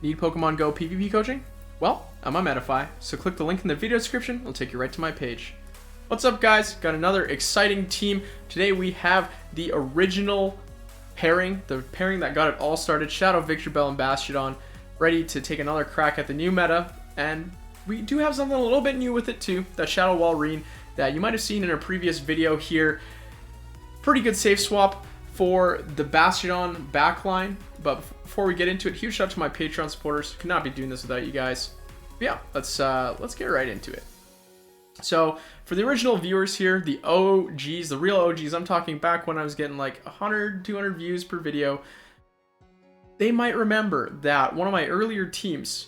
Need Pokemon Go PvP coaching? Well, I'm on Medify, so click the link in the video description, it'll take you right to my page. What's up guys? Got another exciting team. Today we have the original pairing, the pairing that got it all started, Shadow Victreebel and Bastiodon, ready to take another crack at the new meta, and we do have something a little bit new with it too, that Shadow Walrein that you might have seen in a previous video here. Pretty good safe swap for the Bastiodon backline, but before we get into it, huge shout out to my Patreon supporters. Could not be doing this without you guys. But yeah, let's get right into it. So for the original viewers here, the OGs, the real OGs, I'm talking back when I was getting like 100, 200 views per video, they might remember that one of my earlier teams,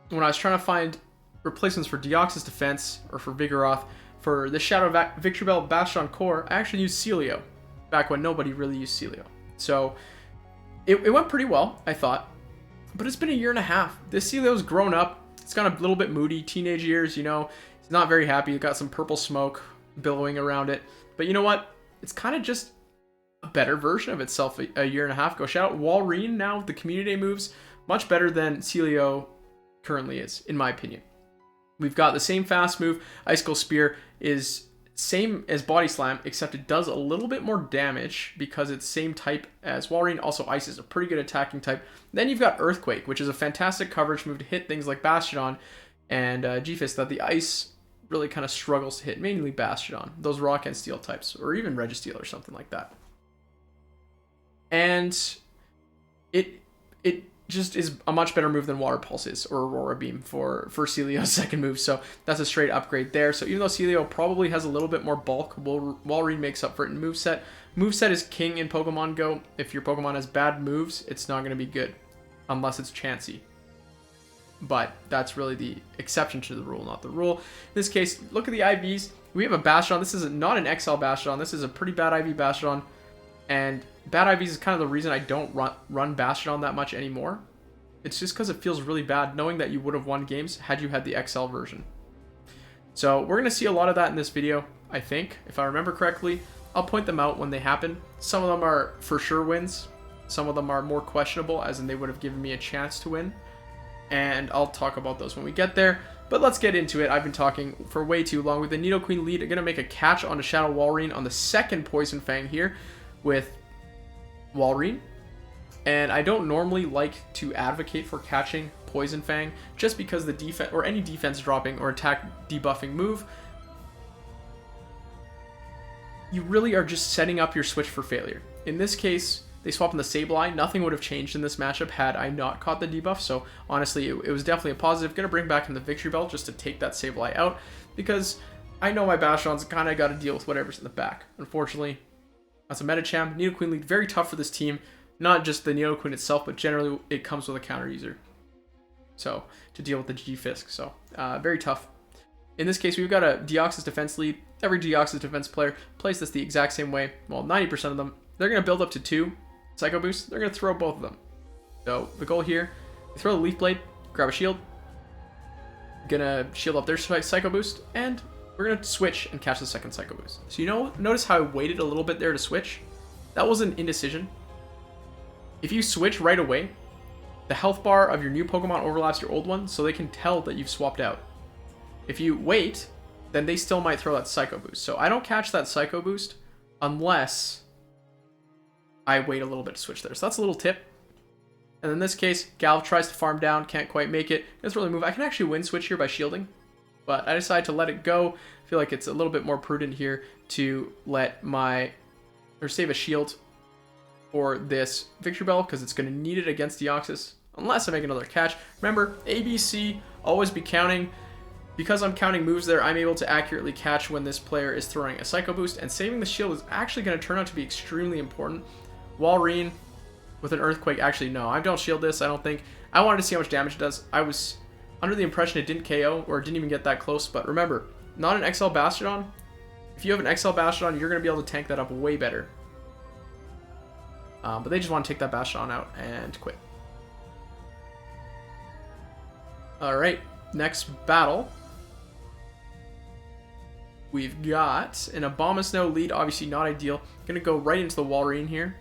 when I was trying to find replacements for Deoxys Defense or for Vigoroth, for the Shadow Victreebel Bastiodon core, I actually used Celio, back when nobody really used Celio. So it went pretty well, I thought, but it's been a year and a half. This Celio's grown up. It's got a little bit moody, teenage years, you know. He's not very happy. He's got some purple smoke billowing around it. But you know what? It's kind of just a better version of itself a year and a half ago. Shout out Walrein now with the community moves. Much better than Celio currently is, in my opinion. We've got the same fast move. Icicle Spear is same as Body Slam, except it does a little bit more damage because it's same type as Walrein. Also, Ice is a pretty good attacking type. Then you've got Earthquake, which is a fantastic coverage move to hit things like Bastiodon and G-Fist that the Ice really kind of struggles to hit, mainly Bastiodon, those Rock and Steel types, or even Registeel or something like that. And it just is a much better move than Water Pulse is, or Aurora Beam for Celio's second move, so that's a straight upgrade there. So even though Celio probably has a little bit more bulk, Walrein makes up for it in moveset. Moveset is king in Pokemon Go. If your Pokemon has bad moves, it's not going to be good, unless it's Chansey. But that's really the exception to the rule, not the rule. In this case, look at the IVs. We have a Bastiodon. This is not an XL Bastiodon. This is a pretty bad IV Bastiodon. And bad IVs is kind of the reason I don't run Bastiodon that much anymore. It's just because it feels really bad knowing that you would have won games had you had the XL version. So we're going to see a lot of that in this video, I think. If I remember correctly, I'll point them out when they happen. Some of them are for sure wins. Some of them are more questionable, as in they would have given me a chance to win. And I'll talk about those when we get there. But let's get into it. I've been talking for way too long. With the Nidoqueen lead, I'm going to make a catch onto Shadow Walrein on the second Poison Fang here with Walrein. And I don't normally like to advocate for catching Poison Fang just because the defense, or any defense dropping or attack debuffing move, you really are just setting up your switch for failure. In this case, they swap in the Sableye. Nothing would have changed in this matchup had I not caught the debuff, so honestly, it was definitely a positive. Gonna bring back in the Victreebel just to take that Sableye out, because I know my Bastiodon's kind of got to deal with whatever's in the back. Unfortunately, that's a meta champ. Nidoqueen lead, very tough for this team. Not just the Nidoqueen itself, but generally it comes with a counter user. So, to deal with the G-Fisk, so very tough. In this case, we've got a Deoxys Defense lead. Every Deoxys Defense player plays this the exact same way. Well, 90% of them. They're going to build up to 2 Psycho Boosts. They're going to throw both of them. So, the goal here, throw the Leaf Blade, grab a shield. Gonna shield up their Psycho Boost, and we're going to switch and catch the second Psycho Boost. So, notice how I waited a little bit there to switch? That was an indecision. If you switch right away, the health bar of your new Pokemon overlaps your old one, so they can tell that you've swapped out. If you wait, then they still might throw that Psycho Boost. So I don't catch that Psycho Boost unless I wait a little bit to switch there. So that's a little tip. And in this case, Galv tries to farm down, can't quite make it. Doesn't really move. I can actually win switch here by shielding, but I decided to let it go. I feel like it's a little bit more prudent here to save a shield for this Victreebel, because it's going to need it against Deoxys unless I make another catch. Remember, ABC, always be counting. Because I'm counting moves there, I'm able to accurately catch when this player is throwing a Psycho Boost, and saving the shield is actually going to turn out to be extremely important. Walrein with an Earthquake, actually no, I don't shield this, I don't think. I wanted to see how much damage it does. I was under the impression it didn't KO, or it didn't even get that close, but remember, not an XL Bastiodon. If you have an XL Bastiodon, you're going to be able to tank that up way better. But they just want to take that Bastiodon out and quit. Alright, next battle. We've got an Abomasnow lead, obviously not ideal. Gonna go right into the Walrein here.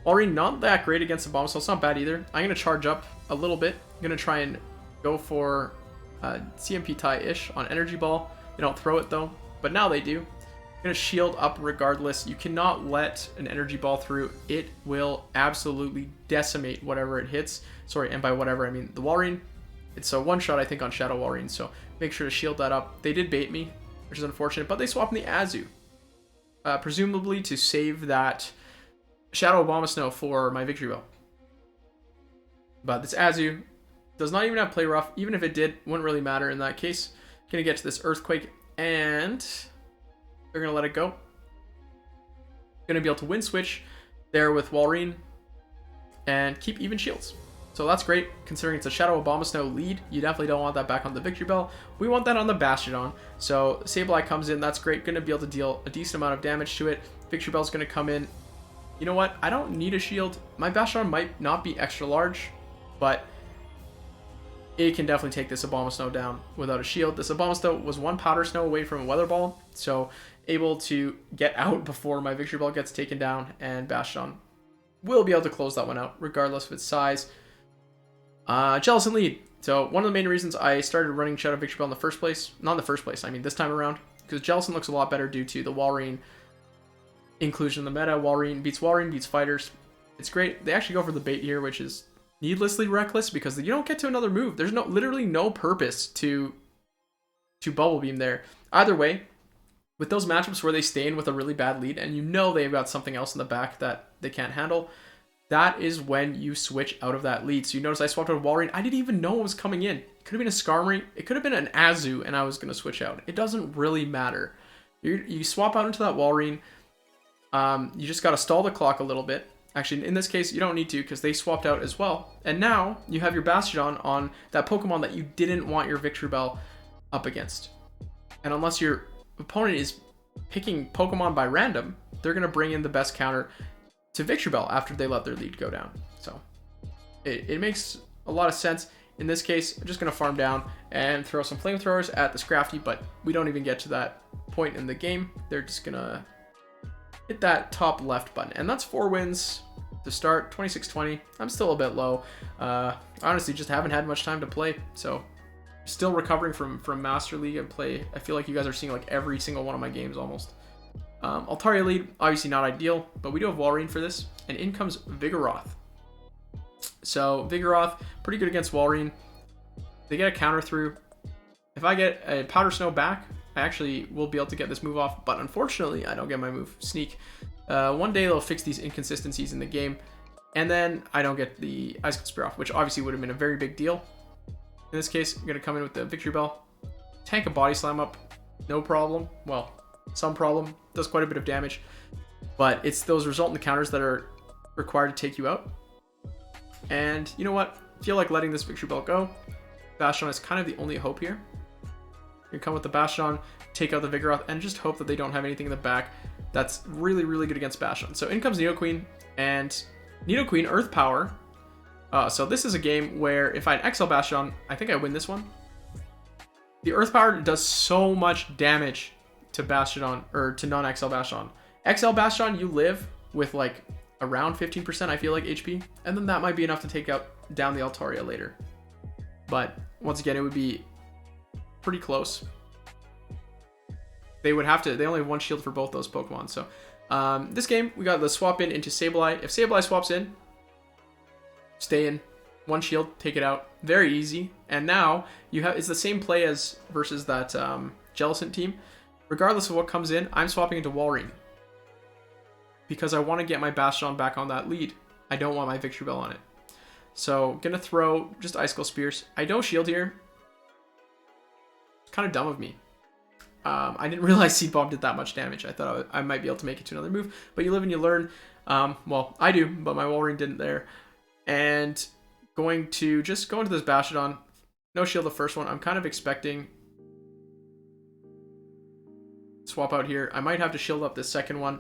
Walrein not that great against Abomasnow, it's not bad either. I'm gonna charge up a little bit. I'm going to try and go for CMP tie-ish on Energy Ball. They don't throw it though, but now they do. I'm going to shield up regardless. You cannot let an Energy Ball through. It will absolutely decimate whatever it hits. Sorry, and by whatever I mean the Walrein. It's a one-shot, I think, on Shadow Walrein, so make sure to shield that up. They did bait me, which is unfortunate, but they swapped in the Azu. Presumably to save that Shadow Abomasnow for my Victreebel. But this Azu does not even have Play Rough. Even if it did, wouldn't really matter in that case. Gonna get to this Earthquake, and they're gonna let it go. Gonna be able to win switch there with Walrein and keep even shields. So that's great, considering it's a Shadow Abomasnow lead. You definitely don't want that back on the Victreebel. We want that on the Bastiodon. So Sableye comes in, that's great. Gonna be able to deal a decent amount of damage to it. Victreebel's gonna come in. You know what? I don't need a shield. My Bastiodon might not be extra large, but it can definitely take this Abomasnow down without a shield. This Abomasnow was one Powder Snow away from a Weather Ball, so able to get out before my Victreebel gets taken down, and Bastiodon will be able to close that one out, regardless of its size. Jellicent lead. So one of the main reasons I started running Shadow Victreebel in the first place, not in the first place, I mean this time around, because Jellicent looks a lot better due to the Walrein inclusion in the meta. Walrein beats fighters. It's great. They actually go for the bait here, which is needlessly reckless because you don't get to another move. There's literally no purpose to Bubble Beam there. Either way, with those matchups where they stay in with a really bad lead and you know they've got something else in the back that they can't handle, that is when you switch out of that lead. So you notice I swapped out of Walrein. I didn't even know what was coming in. It could have been a Skarmory. It could have been an Azu, and I was going to switch out. It doesn't really matter. You swap out into that Walrein. You just got to stall the clock a little bit. Actually, in this case, you don't need to because they swapped out as well. And now you have your Bastiodon on that Pokemon that you didn't want your Victreebel up against. And unless your opponent is picking Pokemon by random, they're going to bring in the best counter to Victreebel after they let their lead go down. So it makes a lot of sense. In this case, I'm just going to farm down and throw some flamethrowers at the Scrafty, but we don't even get to that point in the game. They're just going to hit that top left button. And that's 4 wins to start, 26-20. I'm still a bit low. Honestly, just haven't had much time to play. So still recovering from Master League and play. I feel like you guys are seeing like every single one of my games almost. Altaria lead, obviously not ideal, but we do have Walrein for this. And in comes Vigoroth. So Vigoroth, pretty good against Walrein. They get a counter through. If I get a Powder Snow back, I actually will be able to get this move off, but unfortunately, I don't get my move, Sneak. One day they'll fix these inconsistencies in the game, and then I don't get the Icicle Spear off, which obviously would have been a very big deal. In this case, I'm going to come in with the Victreebel, tank a Body Slam up, no problem. Well, some problem, does quite a bit of damage, but it's those resultant counters that are required to take you out. And you know what? I feel like letting this Victreebel go. Bastiodon is kind of the only hope here. You come with the Bastiodon, take out the Vigoroth, and just hope that they don't have anything in the back that's really, really good against Bastiodon. So in comes Nidoqueen, and Nidoqueen Earth Power. So this is a game where if I had XL Bastiodon, I think I win this one. The Earth Power does so much damage to Bastiodon, or to non-XL Bastiodon. XL Bastiodon, you live with like around 15%, I feel like, HP, and then that might be enough to take out down the Altaria later. But once again, it would be pretty close. They only have one shield for both those Pokemon. So this game, we got the swap in into Sableye. If Sableye swaps in, stay in, one shield, take it out. Very easy. And now it's the same play as versus that Jellicent team. Regardless of what comes in, I'm swapping into Walrein because I want to get my Bastiodon back on that lead. I don't want my Victreebel on it. So gonna throw just Icicle Spears. I don't shield here. Kind of dumb of me. I didn't realize Seed Bomb did that much damage. I thought I might be able to make it to another move, but you live and you learn. Well, I do, but my Walrein didn't there. And going to just go into this Bastiodon. No shield the first one. I'm kind of expecting swap out here. I might have to shield up this second one.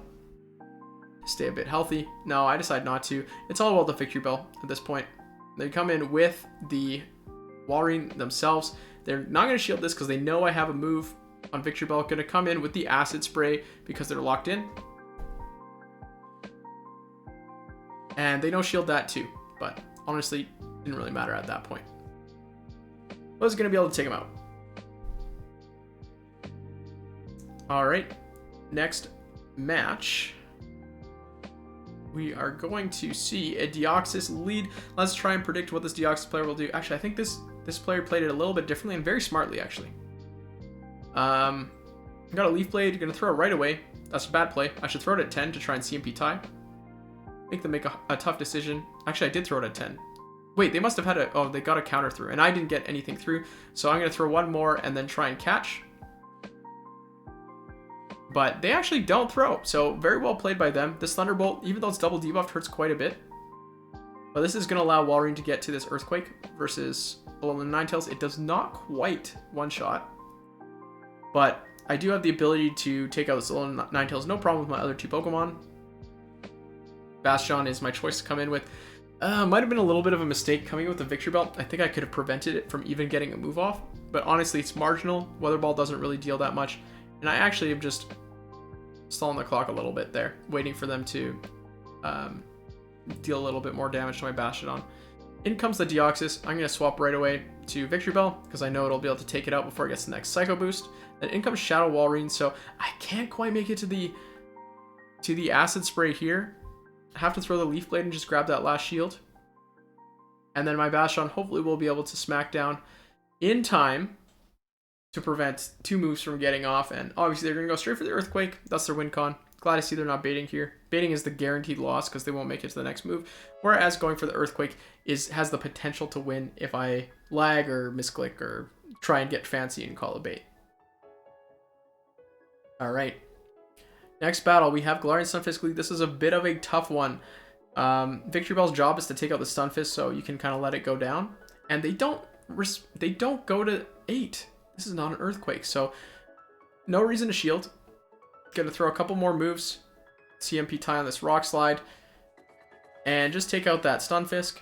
Stay a bit healthy. No, I decide not to. It's all about the Victreebel at this point. They come in with the Walrein themselves. They're not going to shield this because they know I have a move on Victreebel. Going to come in with the Acid Spray because they're locked in. And they don't shield that too. But honestly, Didn't really matter at that point. Was going to be able to take him out. All right, next match. We are going to see a Deoxys lead. Let's try and predict what this Deoxys player will do. Actually, I think this player played it a little bit differently and very smartly, actually. Got a Leaf Blade, going to throw it right away. That's a bad play. I should throw it at 10 to try and CMP tie. Make them make a tough decision. Actually, I did throw it at 10. Wait, they must have had oh, they got a counter through, and I didn't get anything through. So I'm going to throw one more and then try and catch. But they actually don't throw, so very well played by them. This Thunderbolt, even though it's double debuffed, hurts quite a bit. But this is going to allow Walrein to get to this Earthquake versus Alolan Ninetales. It does not quite one-shot, but I do have the ability to take out this Alolan Ninetales, no problem with my other two Pokemon. Bastiodon is my choice to come in with. Might have been a little bit of a mistake coming with the Victreebel. I think I could have prevented it from even getting a move off, but honestly, it's marginal. Weather Ball doesn't really deal that much, and I actually am just stalling the clock a little bit there, waiting for them to deal a little bit more damage to my Bastiodon. In comes the Deoxys. I'm going to swap right away to Victreebel because I know it'll be able to take it out before it gets the next Psycho Boost. Then in comes Shadow Walrein, so I can't quite make it to the Acid Spray here. I have to throw the Leaf Blade and just grab that last shield. And then my Bastiodon hopefully will be able to smack down in time to prevent two moves from getting off. And obviously they're going to go straight for the Earthquake. That's their win con. Glad to see they're not baiting here. Baiting is the guaranteed loss because they won't make it to the next move. Whereas going for the Earthquake has the potential to win if I lag or misclick or try and get fancy and call a bait. Alright. Next battle, we have Galarian Stunfisk League. This is a bit of a tough one. Victreebel's job is to take out the Stunfisk, so you can kind of let it go down. And they don't go to 8. This is not an Earthquake, so no reason to shield. Gonna throw a couple more moves. CMP tie on this Rock Slide. And just take out that Stunfisk.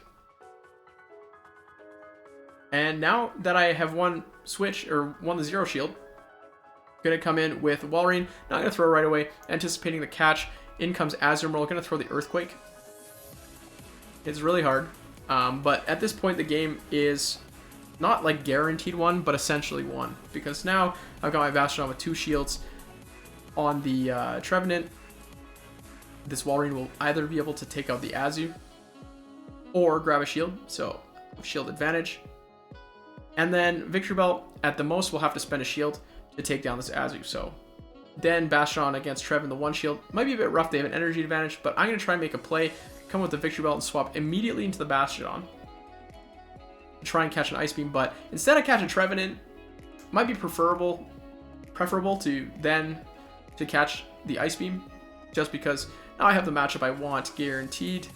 And now that I have won the Zero Shield, gonna come in with Walrein. Not gonna throw right away. Anticipating the catch. In comes Azumarill. Gonna throw the Earthquake. It's really hard. But at this point, the game is not like guaranteed one, but essentially one. Because now I've got my Bastiodon with 2 shields on the Trevenant. This Walrein will either be able to take out the Azu or grab a shield. So shield advantage. And then Victreebel at the most will have to spend a shield to take down this Azu. So then Bastiodon against Treven, the 1 shield. Might be a bit rough, they have an energy advantage, but I'm going to try and make a play. Come with the Victreebel and swap immediately into the Bastiodon. Try and catch an Ice Beam, but instead I catch a Trevenant. Might be preferable to catch the Ice Beam, just because now I have the matchup I want guaranteed.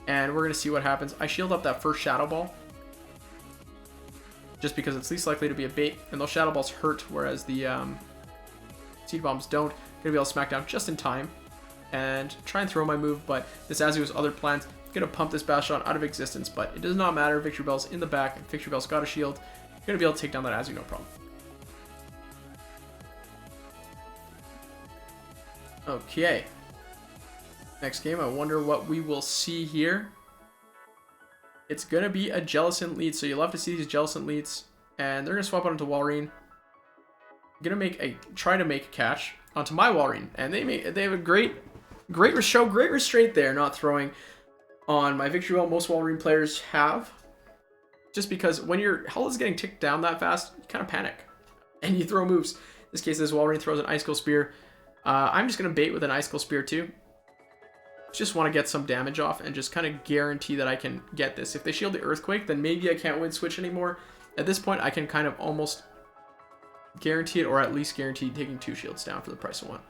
And we're going to see what happens. I shield up that first Shadow Ball, just because it's least likely to be a bait, and those Shadow Balls hurt, whereas the Seed Bombs don't. Gonna be able to smack down just in time and try and throw my move, but this Azu has other plans. Gonna pump this Bastiodon out of existence, but it does not matter. Victreebel's in the back, and Victreebel's got a shield. Gonna be able to take down that Azu, no problem. Okay. Next game, I wonder what we will see here. It's going to be a Jellicent lead, so you'll love to see these Jellicent leads. And they're going to swap out into Walrein. Going to try to make a catch onto my Walrein. And they have a great restraint there, not throwing on my Victreebel. Most Walrein players have. Just because when your health is getting ticked down that fast, you kind of panic. And you throw moves. In this case, this Walrein throws an Icicle Spear. I'm just going to bait with an Icicle Spear too. Just want to get some damage off and just kind of guarantee that I can get this. If they shield the Earthquake, then maybe I can't win switch anymore. At this point, I can kind of almost guarantee it, or at least guarantee taking 2 shields down for the price of 1.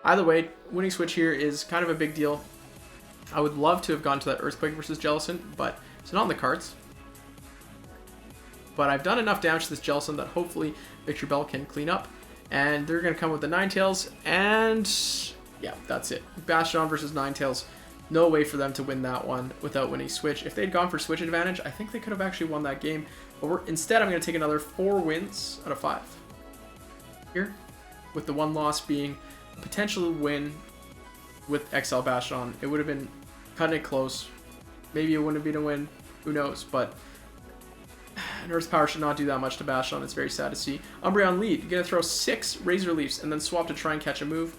Either way, winning switch here is kind of a big deal. I would love to have gone to that Earthquake versus Jellicent, but it's not in the cards. But I've done enough damage to this Jellicent that hopefully Victreebel can clean up. And they're going to come with the Ninetales, and yeah, that's it. Bastiodon versus Ninetales. No way for them to win that one without winning switch. If they'd gone for switch advantage, I think they could have actually won that game. But instead, I'm going to take another 4 wins out of 5 here, with the 1 loss being a potential win with XL Bastiodon. It would have been cutting it close. Maybe it wouldn't have been a win. Who knows? But an Earth Power should not do that much to Bastiodon. It's very sad to see. Umbreon lead. You're going to throw 6 Razor Leafs and then swap to try and catch a move.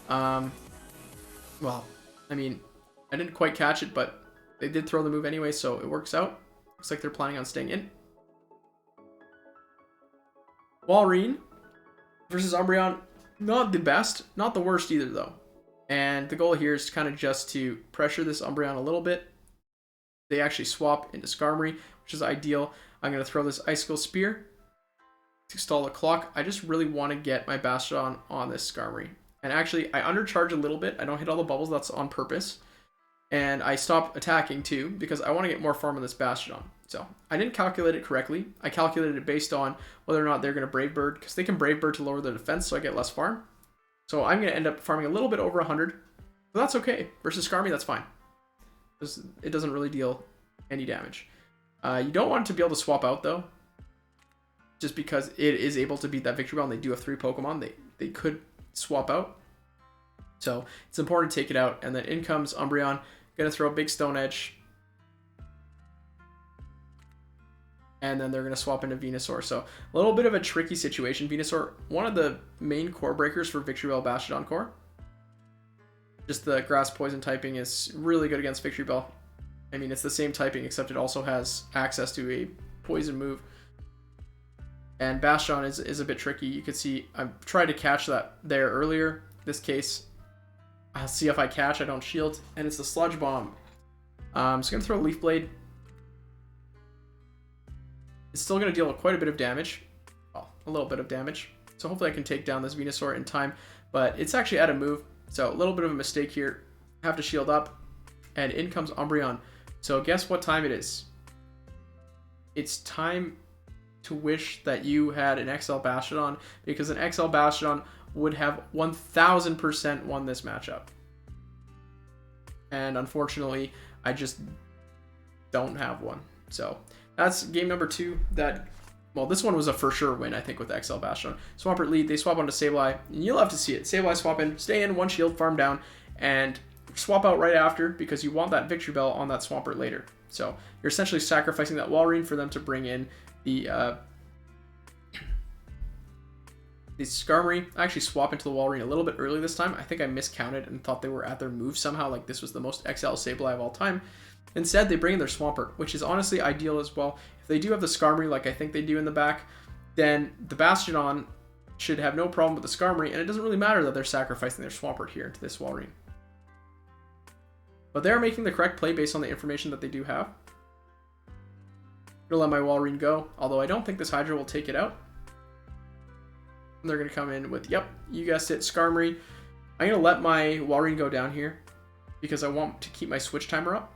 Well, I mean, I didn't quite catch it, but they did throw the move anyway, so it works out. Looks like they're planning on staying in. Walrein versus Umbreon. Not the best. Not the worst either, though. And the goal here is kind of just to pressure this Umbreon a little bit. They actually swap into Skarmory, which is ideal. I'm going to throw this Icicle Spear to stall the clock. I just really want to get my Bastiodon on this Skarmory. And actually, I undercharge a little bit. I don't hit all the bubbles. That's on purpose. And I stop attacking too, because I want to get more farm on this Bastiodon. So I didn't calculate it correctly. I calculated it based on whether or not they're going to Brave Bird, because they can Brave Bird to lower their defense, so I get less farm. So I'm going to end up farming a little bit over 100. But that's okay. Versus Skarmory, that's fine. It doesn't really deal any damage. You don't want it to be able to swap out, though. Just because it is able to beat that Victreebel, and they do have 3 Pokemon. They could swap out. So it's important to take it out. And then in comes Umbreon. Going to throw a big Stone Edge. And then they're going to swap into Venusaur. So a little bit of a tricky situation. Venusaur, one of the main core breakers for Victreebel Bastiodon core. Just the grass poison typing is really good against Victreebel. I mean, it's the same typing, except it also has access to a poison move. And Bastiodon is a bit tricky. You can see I tried to catch that there earlier. This case, I'll see if I catch. I don't shield. And it's the Sludge Bomb. I'm just going to throw a Leaf Blade. It's still going to deal quite a bit of damage. Well, a little bit of damage. So hopefully I can take down this Venusaur in time. But it's actually out of move. So a little bit of a mistake here. Have to shield up. And in comes Umbreon. So guess what time it is? It's time to wish that you had an XL Bastiodon, because an XL Bastiodon would have 1000% won this matchup. And unfortunately, I just don't have one. So that's game number 2. Well, this one was a for sure win, I think, with the XL Bastiodon. Swampert lead, they swap onto Sableye, and you'll have to see it. Sableye swap in, stay in, 1 shield, farm down, and swap out right after, because you want that Victreebel on that Swampert later. So you're essentially sacrificing that Walrein for them to bring in the Skarmory. I actually swap into the Walrein a little bit early this time. I think I miscounted and thought they were at their move somehow, like this was the most XL Sableye of all time. Instead, they bring in their Swampert, which is honestly ideal as well. If they do have the Skarmory, like I think they do in the back, then the Bastiodon should have no problem with the Skarmory, and it doesn't really matter that they're sacrificing their Swampert here into this Walrein. But they're making the correct play based on the information that they do have. I'm going to let my Walrein go, although I don't think this Hydra will take it out. And they're going to come in with, yep, you guessed it, Skarmory. I'm going to let my Walrein go down here, because I want to keep my switch timer up.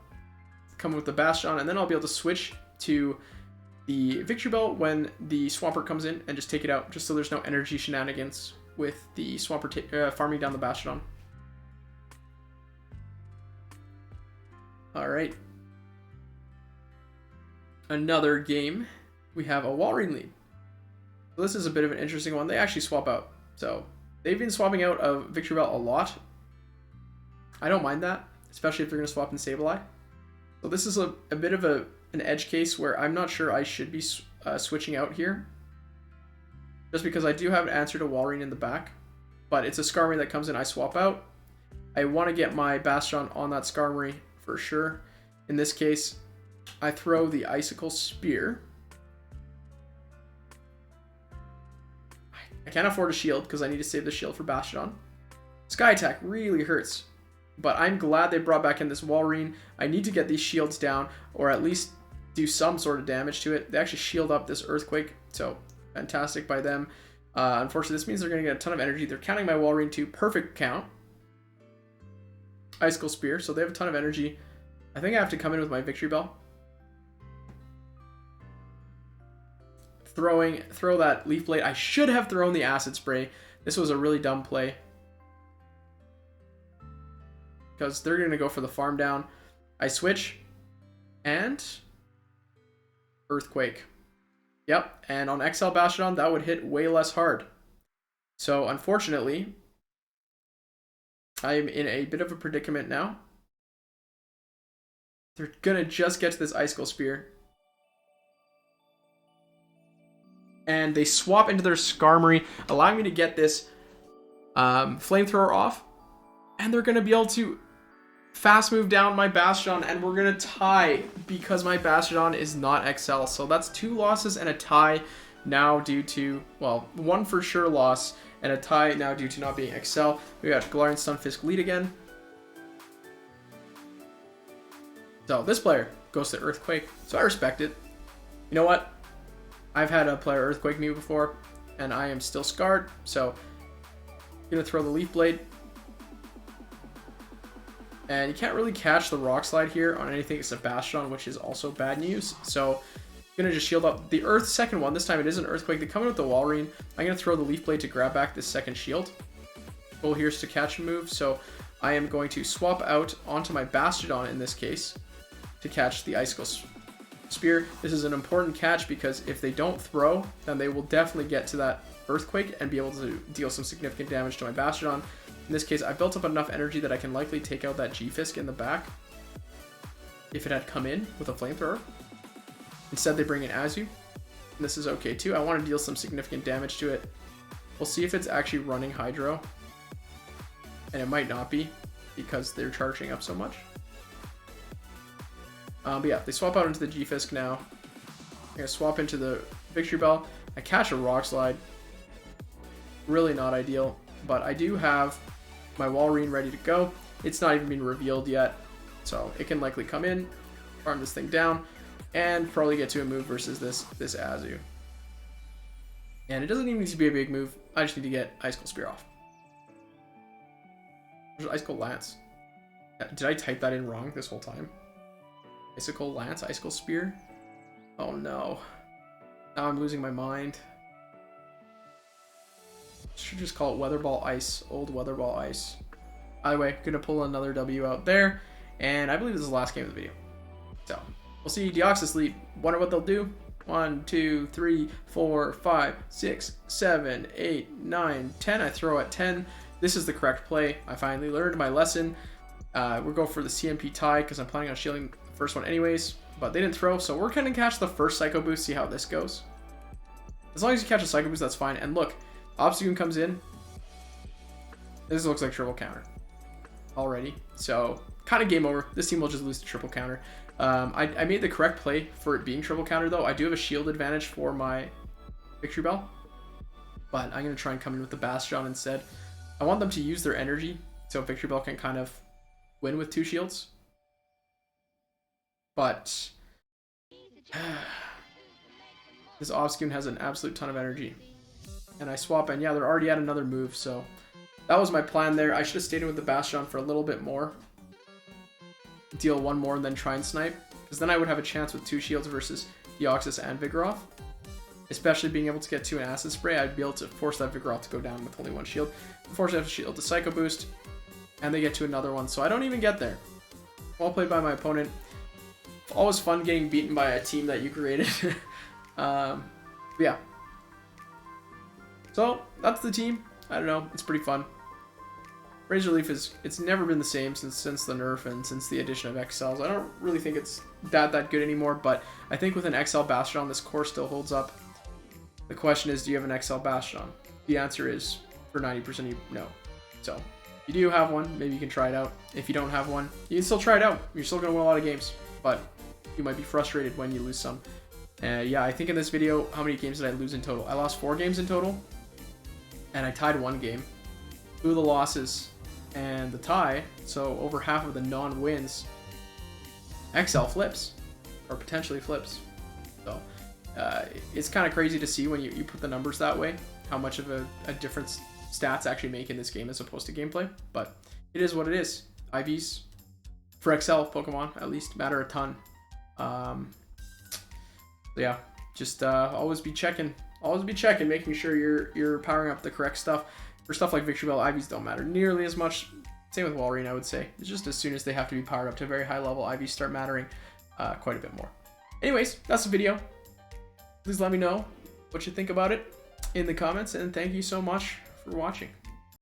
Come with the Bastiodon, and then I'll be able to switch to the Victreebel when the Swampert comes in and just take it out, just so there's no energy shenanigans with the Swampert farming down the Bastiodon. Alright. Another game. We have a Walrein lead. So this is a bit of an interesting one. They actually swap out. So they've been swapping out of Victreebel a lot. I don't mind that, especially if they're going to swap in Sableye. So this is a bit of an edge case where I'm not sure I should be switching out here. Just because I do have an answer to Walrein in the back. But it's a Skarmory that comes in, I swap out. I want to get my Bastiodon on that Skarmory for sure. In this case, I throw the Icicle Spear. I can't afford a shield because I need to save the shield for Bastiodon. Sky Attack really hurts. But I'm glad they brought back in this Walrein. I need to get these shields down, or at least do some sort of damage to it. They actually shield up this Earthquake, so fantastic by them. Unfortunately, this means they're going to get a ton of energy. They're counting my Walrein to perfect count. Icicle Spear, so they have a ton of energy. I think I have to come in with my Victreebel. Throw that Leaf Blade. I should have thrown the Acid Spray. This was a really dumb play, because they're going to go for the farm down. I switch, and Earthquake. Yep, and on XL Bastiodon, that would hit way less hard. So, unfortunately, I'm in a bit of a predicament now. They're gonna just get to this Icicle Spear. And they swap into their Skarmory, allowing me to get this Flamethrower off. And they're gonna be able to fast move down my Bastiodon, and we're gonna tie because my Bastiodon is not XL. So that's 2 losses and a tie now due to, well, 1 for sure loss and a tie now due to not being XL. We got Galarian Stunfisk lead again. So this player goes to Earthquake, so I respect it. You know what? I've had a player Earthquake me before, and I am still scarred, so I'm gonna throw the Leaf Blade. And you can't really catch the Rock Slide here on anything except Bastiodon, which is also bad news. So I'm gonna just shield up the Earth second one. This time it is an Earthquake. They come in with the Walrein. I'm gonna throw the Leaf Blade to grab back this second shield. Goal here is to catch a move, so I am going to swap out onto my Bastiodon in this case to catch the Icicle Spear. This is an important catch because if they don't throw, then they will definitely get to that Earthquake and be able to deal some significant damage to my Bastiodon. In this case, I built up enough energy that I can likely take out that G-Fisk in the back if it had come in with a Flamethrower. Instead, they bring in Azu, and this is okay too. I want to deal some significant damage to it. We'll see if it's actually running Hydro, and it might not be because they're charging up so much. But yeah, they swap out into the G-Fisk now. I'm going to swap into the Victreebel. I catch a Rock Slide. Really not ideal, but I do have my Walrein ready to go. It's not even been revealed yet, so it can likely come in, farm this thing down, and probably get to a move versus this Azu. And it doesn't even need to be a big move. I just need to get Icicle Spear off. There's Icicle Lance. Did I type that in wrong this whole time? Icicle Lance, Icicle Spear? Oh no. Now I'm losing my mind. Should just call it Weather Ball Ice. Old Weather Ball Ice. Either way, gonna pull another W out there. And I believe this is the last game of the video. So, we'll see Deoxys lead. Wonder what they'll do. 1, 2, 3, 4, 5, 6, 7, 8, 9, 10. I throw at 10. This is the correct play. I finally learned my lesson. We'll go for the CMP tie because I'm planning on shielding the first one anyways. But they didn't throw, so we're gonna catch the first Psycho Boost, see how this goes. As long as you catch a Psycho Boost, that's fine. And look, Obstagoon comes in. This looks like triple counter already. So, kind of game over. This team will just lose the triple counter. I made the correct play for it being triple counter, though. I do have a shield advantage for my Victreebel. But I'm going to try and come in with the Bastiodon instead. I want them to use their energy so Victreebel can kind of win with 2 shields. But this Obstagoon has an absolute ton of energy. And I swap, and yeah, they're already at another move, so that was my plan there. I should have stayed in with the Bastiodon for a little bit more. Deal 1 more and then try and snipe, because then I would have a chance with 2 shields versus Deoxys and Vigoroth. Especially being able to get to an Acid Spray, I'd be able to force that Vigoroth to go down with only 1 shield. Unfortunately, I have to shield the Psycho Boost, and they get to another one, so I don't even get there. Well played by my opponent. Always fun getting beaten by a team that you created. Yeah. So, that's the team. I don't know, it's pretty fun. Razor Leaf it's never been the same since the nerf and since the addition of XLs. I don't really think it's that good anymore, but I think with an XL Bastiodon, this core still holds up. The question is, do you have an XL Bastiodon? The answer is, for 90% of you, no. So, if you do have one, maybe you can try it out. If you don't have one, you can still try it out. You're still going to win a lot of games, but you might be frustrated when you lose some. Yeah, I think in this video, how many games did I lose in total? I lost 4 games in total. And I tied 1 game. 2 of the losses and the tie, so over half of the non-wins, XL flips, or potentially flips. So it's kind of crazy to see when you put the numbers that way, how much of a difference stats actually make in this game as opposed to gameplay. But it is what it is. IVs for XL Pokemon at least matter a ton. Yeah, just always be checking. Always be checking, making sure you're powering up the correct stuff. For stuff like Victreebel, IVs don't matter nearly as much. Same with Walrein, I would say. It's just as soon as they have to be powered up to a very high level, IVs start mattering quite a bit more. Anyways, that's the video. Please let me know what you think about it in the comments, and thank you so much for watching.